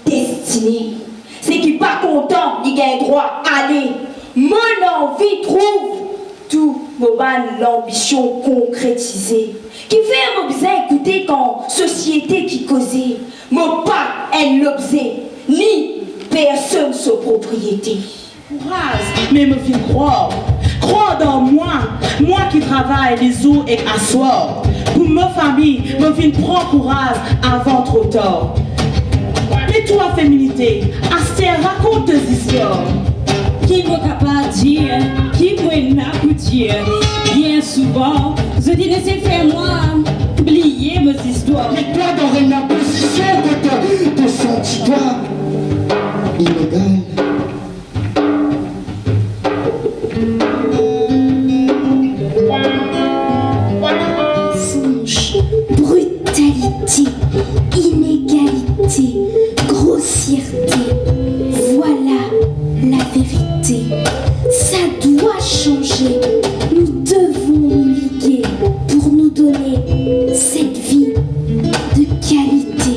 Destiné, c'est qui pas content, il gagne droit à aller. Mon envie trouve tout l'ambition concrétisée. Qui fait mon besoin écouter quand société qui causait, mon pas elle l'objet, ni personne sa propriété. Courage, mais me fais croire. Croire dans moi, moi qui travaille les jours et à soir. Pour ma famille, me fais prendre courage avant trop tard. Mais toi, féminité, Astère, raconte tes histoires. Qui peut pas dire, qui peut n'a pas dire. Bien souvent, je dis laissez faire moi, oublier mes histoires. Mais toi, dans une position de te sentis pas illégal. Mensonge, brutalité, inégalité, grossièreté. Voilà la vérité. Ça doit changer. Nous devons nous liguer pour nous donner cette vie de qualité.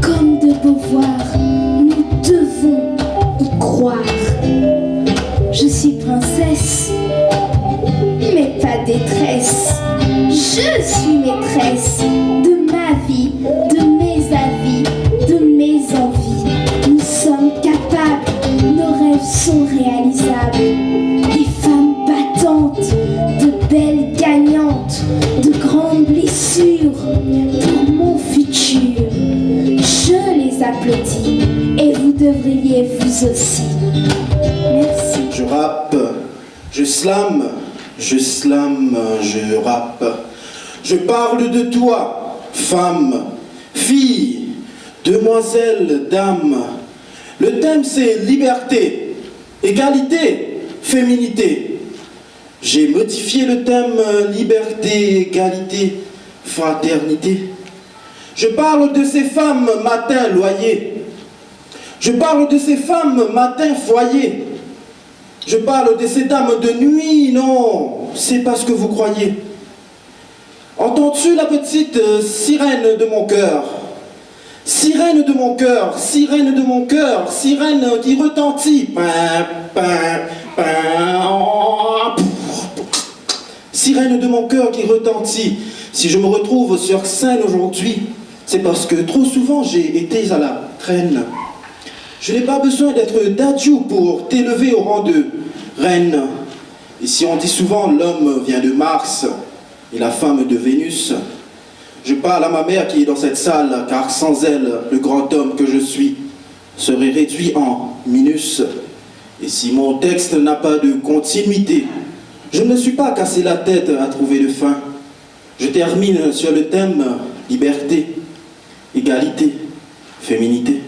Comme de Beauvoir, nous devons y croire. Je suis princesse, mais pas détresse. Je suis maîtresse de ma vie, de mes avis, de mes envies. Nous sommes capables, nos rêves sont réalisables. Des femmes battantes, de belles gagnantes, de grandes blessures pour mon futur. Je les applaudis et vous devriez vous aussi. Merci. Je rappe, je slame, je rappe. Je parle de toi, femme, fille, demoiselle, dame. Le thème c'est liberté, égalité, féminité. J'ai modifié le thème liberté, égalité, fraternité. Je parle de ces femmes matin loyer. Je parle de ces femmes matin foyer. Je parle de ces dames de nuit, non, c'est pas ce que vous croyez. Entends-tu la petite sirène de mon cœur? Sirène de mon cœur, sirène de mon cœur, sirène qui retentit. Sirène de mon cœur qui retentit. Si je me retrouve sur scène aujourd'hui, c'est parce que trop souvent j'ai été à la traîne. Je n'ai pas besoin d'être dadju pour t'élever au rang de reine. Ici on dit souvent l'homme vient de Mars et la femme de Vénus. Je parle à ma mère qui est dans cette salle, car sans elle, le grand homme que je suis serait réduit en minus. Et si mon texte n'a pas de continuité, je ne me suis pas cassé la tête à trouver de fin. Je termine sur le thème liberté, égalité, féminité.